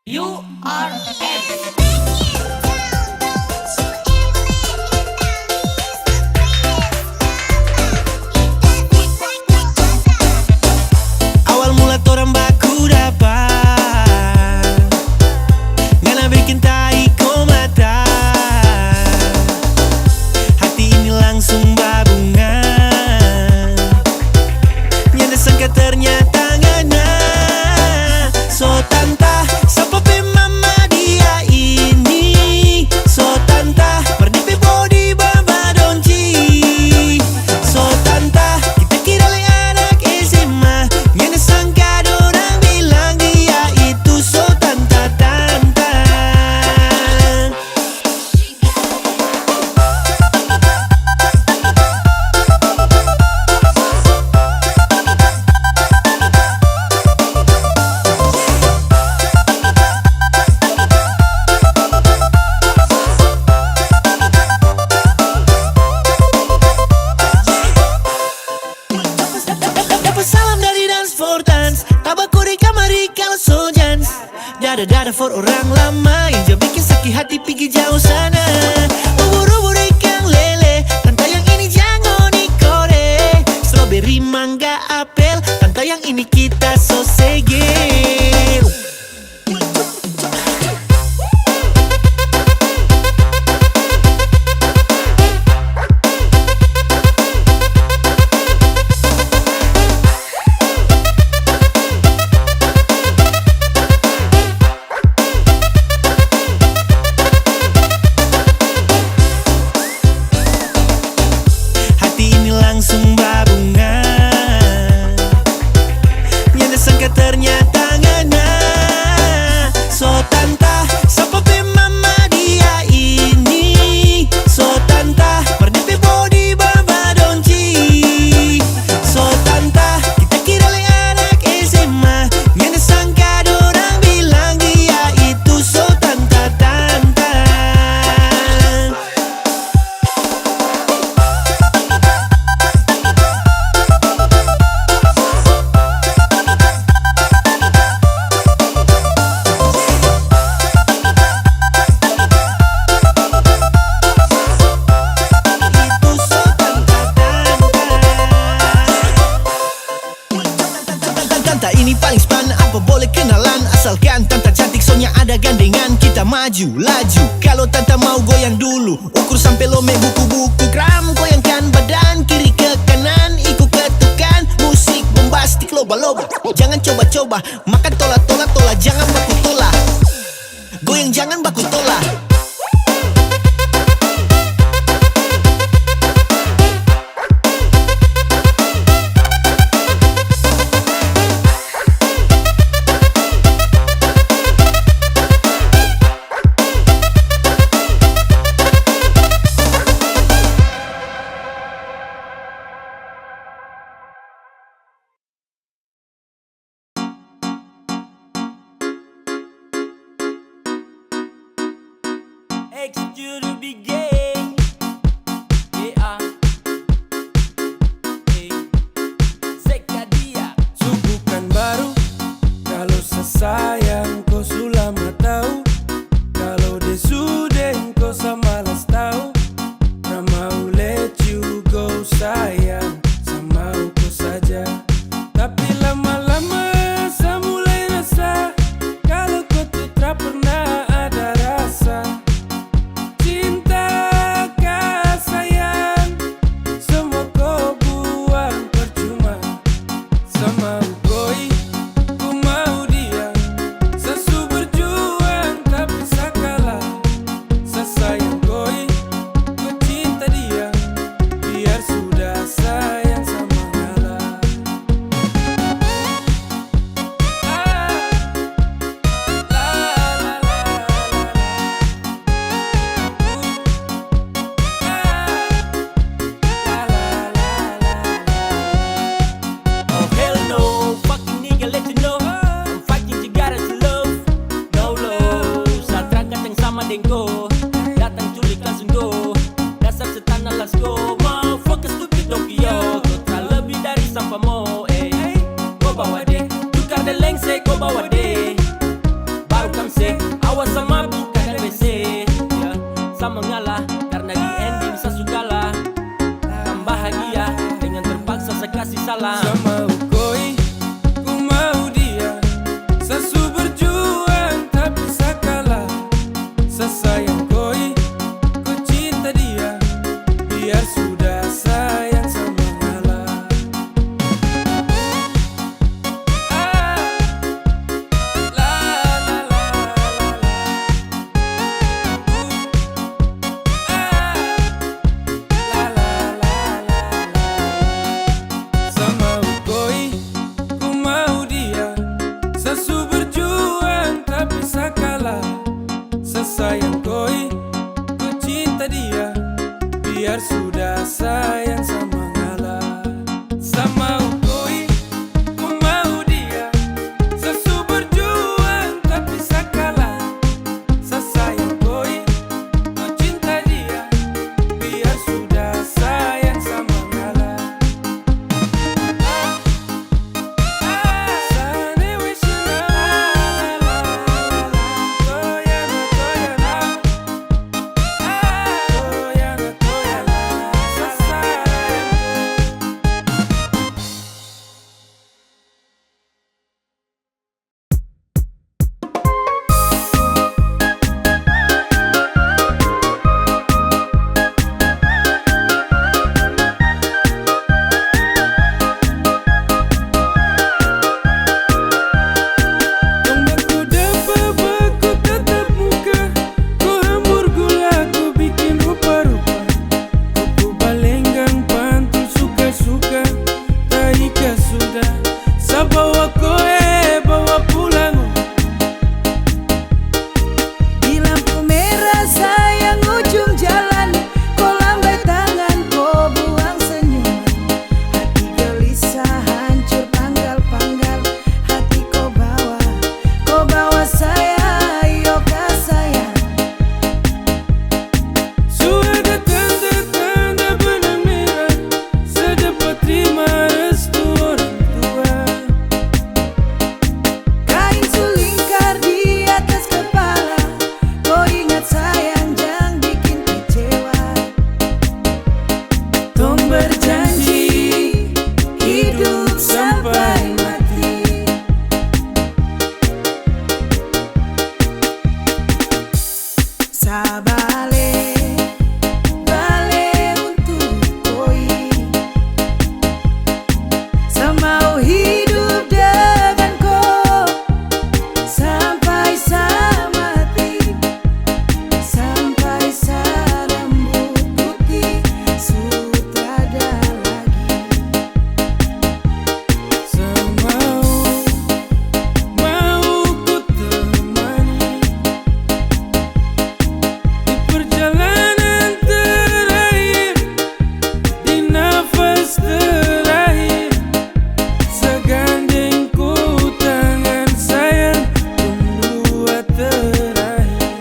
Awal mula torang baku dapat, ngana bikin tai komata. Hati ini langsung babungan, nyana sangka ternyata ngana. So tanta, siapa pe mama dia ini? So tanta, perdi pe body baba donci. So tanta, kita kira le anak SMA, nyana sangka dorang bilang dia itu so tanta tanta. Dapat salam dari Dance for Dance, tabako di kamari kalau so jans. Dada-dada for orang lama yang jangan bikin sakit hati pergi jauh sana. Ubur-ubur ikan lele, tanta yang ini jangan ikore. Strawberry, mangga, apel, tanta yang ini kita so segel. Hati ini langsung babungan, nyana sangka ternyata ngana. So tanta, siapa pe mama dia ini? So tanta, perdi pe body baba donci. So tanta, kita kira le anak SMA, nyana sangka dorang bilang dia itu so tanta tanta. Tanta ini paling span, apa boleh kenalan? Asalkan tanta cantik soalnya ada gandengan. Kita maju, laju, kalau tanta mau goyang dulu. Ukur sampai lome buku-buku kram. Goyangkan badan kiri ke kanan, ikut ketukan. Musik bombastik loba-loba, jangan coba-coba. Makan tola-tola, jangan baku tola. Goyang jangan baku tola. Execute to be gay. Yeah. Hey. Sekadia. Bukan baru kalau sesayang kau sudah tahu. Kalau dia sudah kau samalas tahu. Nah mau let you go sayang, sama kau saja. Tapi lama-lama saya mulai rasa kalau kau tuh tak pernah ada rasa. Cinta kah sayang, Awas sama bukan WC ya. Sama ngalah karena di ending sesudahlah. Kan bahagia dengan terpaksa saya kasih salah. Sama ukoi ku mau dia, sesu berjuang tapi sakalah. Sesayang koi ku cinta dia, biar sudah sayang sama ngalah. Sama ukoi ku mau dia, sesu berjuang tapi sakalah. Sesayang koi ku cinta dia, biar sudah sayang sama ngalah. Sama ukoi ku mau dia, sesu berjuang tapi sakalah. Sesayang koi ku cinta dia, biar sudah sayang sama ngalah. Sane wishna toyana toyana, toyana toyana sasayang. Dong baku dapat baku tatap muka, ku hambur gula, ku bikin rupa-rupa. Ku balenggang pantul suka-suka, taika sudah. Sabawa koe bawa pulang. Di lampu merah sayang ujung jalan, kau lambai tangan, kau buang senyuman. Hati gelisah hancur panggal-panggal, hati kau bawa saya, ayo kah sayang. Sudah tanda-tanda benang merah, sedapat terima restu orang tua. Kain sulingkar di atas kepala, kau ingat sayang jangan bikin kecewa. Tong berjanji hidup sampai mati. Sabale bale untuk koi, semau hidup dengan kau sampai samati, sampai sarambut putih sutrada lagi. Mau ku temani di perjalanan terakhir, di nafas terakhir. Segandeng ku tangan sayang, dua terakhir.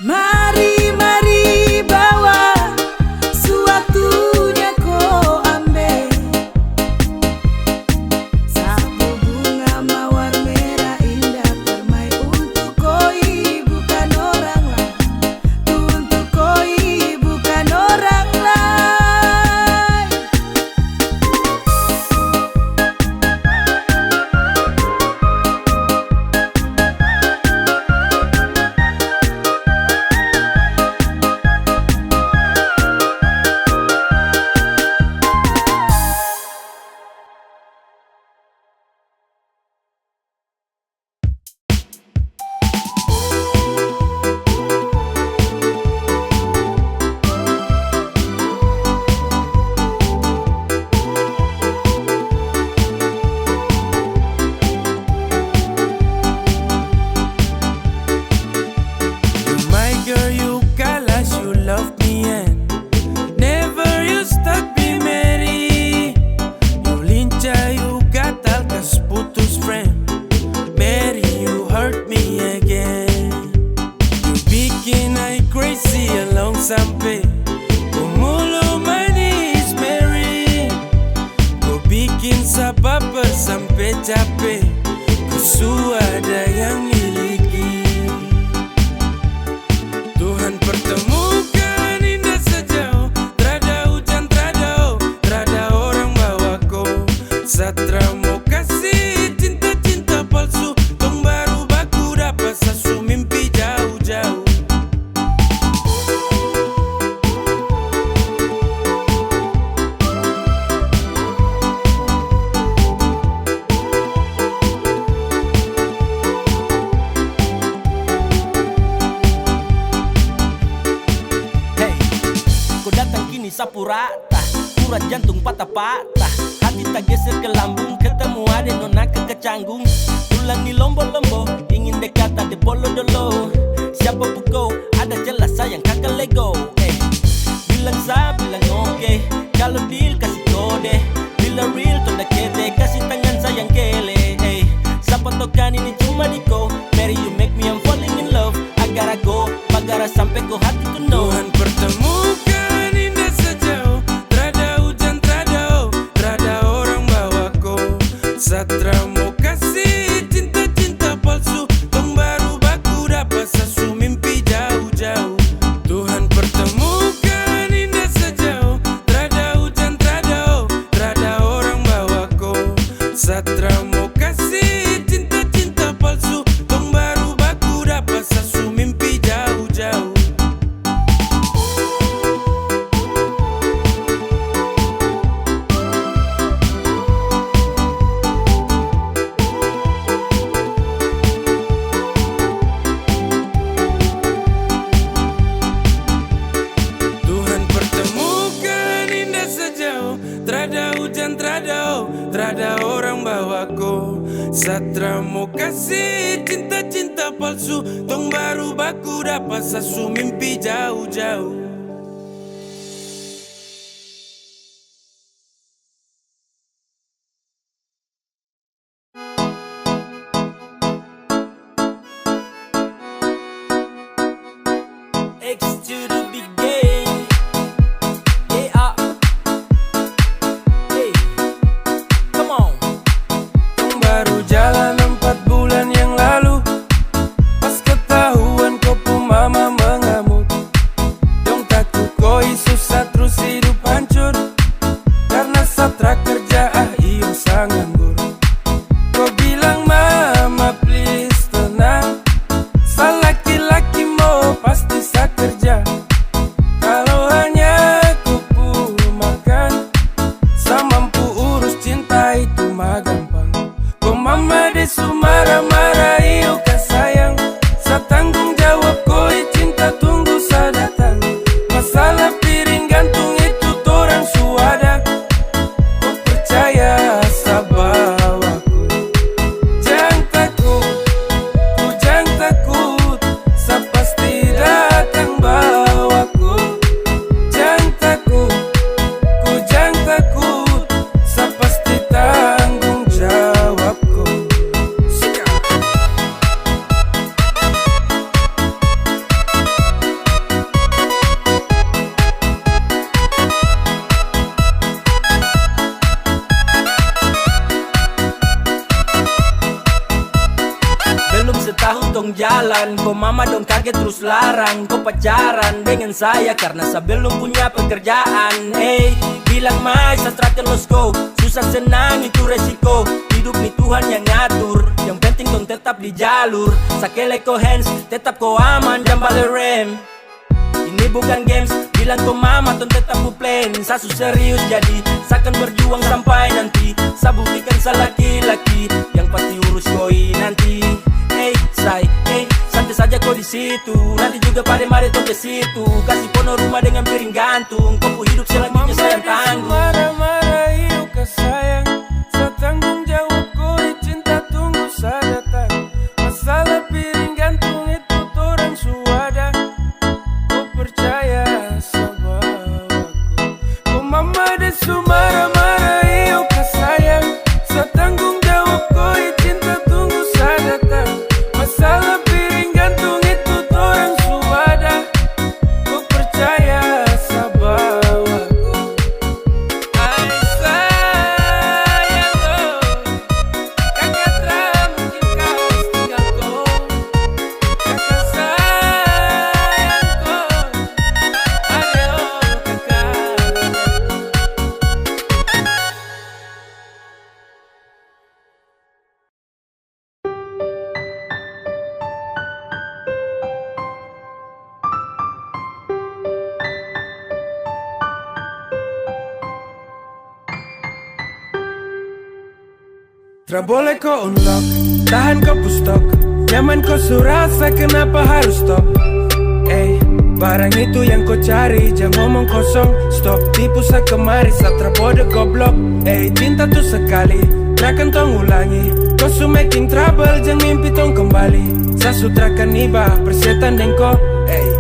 Mari, mari bawa, sewaktunya kau ambil. Sapu bunga mawar merah indah permai untuk koi, bukan orang lain. Untuk koi, bukan orang lain. sampai Pemulu manis Mary, kau bikin sabar sampai capek. suada yang miliki. Tuhan pertemukan indah sejauh, trada hujan, trada orang bawaku. Satra mau kasih cinta-cinta palsu, tong baru baku dapat sasu mimpi jauh-jauh. Sapu rata, urat jantung patah-patah, hati tak geser ke lambung, ketemu ada nona kecanggung. Pulang di lombo-lombo, ingin dekat ada bolo-dolo. Siapa buko, ada jelas sayang kakak lego. Bilang sa, bilang oke, kalau deal kasih kode. Bila real tanda kete, kasih tangan sayang kele. Siapa tokan ini cuma diko, Mary you make me I'm falling in love. Agar aku, bagara sampai ko hati to know. Tuhan pertemukan indah sejauh, trada hujan, trada orang bawaku. Satra mau kasih cinta-cinta palsu, tong baru baku dapat sasu mimpi jauh-jauh. Tuhan pertemukan indah sejauh, trada hujan, trada orang bawaku. Satra mau kasih cinta-cinta palsu, tong baru baku dapat sasu mimpi jauh-jauh. Tuhan pertemukan indah sejauh, trada hujan, trada orang bawaku. Satra mau kasih cinta-cinta palsu, tong baru baku dapat sasu mimpi jauh-jauh. X to the big game. Yeah. Hey, come on. Tong baru jalan 4 bulan yang lalu, pas ketahuan kau pun mama mengamuk. Dong takut koi susah terus hidup hancur, karena Satra kerja iyo sang nganggur. Kau bilang mama please tenang, sa laki-laki mau pasti sa kerja. Kalau hanya kupu makan, sa mampu urus cinta itu mah gampang. Kau mama desu marah-marah iyo kah sayang, sa tanggung jawab koi cinta tunggu sa datang. Masalah piring gantung itu torang suada, kau percaya sa bawaku. Jangan takut, ku jangan takut, sa pasti datang bawaku. Jangan takut, ku jangan takut, sa pasti tanggung jawabku. Belum setahun dong jalan, kok mama dong kaget terus larang. Kok pacaran dengan saya karena saya belum punya pekerjaan. Hey, bilang mai Satra terus go, susah senang itu resiko. Hidup nih Tuhan yang ngatur, yang penting dong tetap di jalur. Sakele ko hands, tetap ko aman, jangan balik rem. Ini bukan games, bilang ko mama ton tetap ku plan. Sasu serius jadi, sakan berjuang sampai nanti. Sa buktikan sa laki-laki, yang pasti urus koi nanti. Hey, santai saja kau di situ. Nanti juga pada mari tuh ke situ. Kasih pono rumah dengan piring gantung. Kau hidup selanjutnya saya yang tanggung. Marah-marah iyo kah sayang, sa tanggung jawab koi cinta tunggu sa datang. Masalah piring gantung itu torang suada, kau percaya sa bawaku. Kau mama desu marah-marah iyo kah sayang, sa tanggung jawab koi cinta tunggu sa datang. Masalah piring gantung itu torang suada, kau percaya sa bawaku. Ay sayang oh, kakak mungkin Tra boleh kau unlock, tahan kau pustok. Nyaman kau surasa, kenapa harus stop? Barang itu yang kau cari, jangan ngomong kosong. Stop tipu sekemari, satra bodoh goblok. Cinta tuh sekali, takkan tong ulangi. Kau su making trouble, jangan mimpi tong kembali. Sa sutrakan iba, persetan dan kau.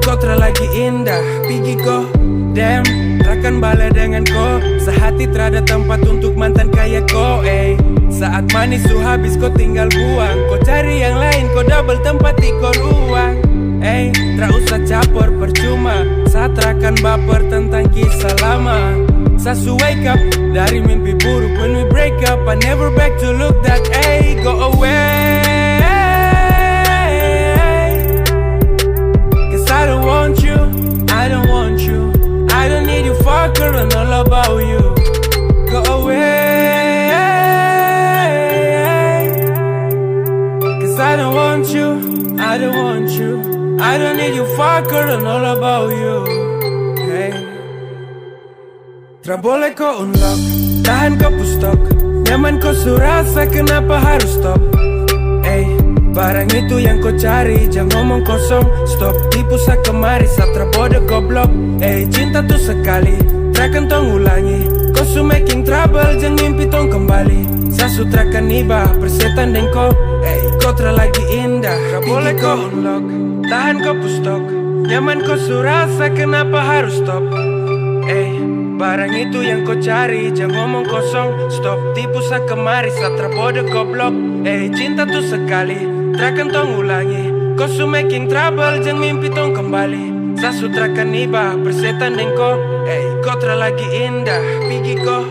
Kau lagi indah, pergi kau. Damn, takkan balik dengan kau. Sehati terada tempat untuk mantan kayak kau. Saat manis su habis kau tinggal buang. Kau cari yang lain, kau double tempat di kau ruang. Tak usah capor percuma. Saat akan baper tentang kisah lama. Sasu wake up dari mimpi buruk. When we break up, I never back to look that. Go away. Cause I don't want you, I don't want you. I don't need you fucker and all about you. Go away. Cause I don't want you, I don't want you. I don't need you fucker and all about you. Tra boleh kau unlock, tahan kau pustok. Nyaman kau surasa, kenapa harus stop? Barang itu yang kau cari, jangan ngomong kosong. Stop tipu sekemari, satra bodoh goblok. Cinta tuh sekali, takkan tong ulangi. Kau su making trouble, jangan mimpi tong kembali. Sa sutrakan iba, persetan dan kau. Kau lagi indah, tra boleh kau unlock, tahan kau pustok. Nyaman kau surasa, kenapa harus stop? Barang itu yang kau cari, jangan ngomong kosong. Stop tipu sekemari, satra bodoh goblok. Cinta tuh sekali, takkan tong ulangi. Kau su making trouble, jangan mimpi tong kembali. Sa sutrakan iba, persetan dan kau. Kau lagi indah, pergi kau.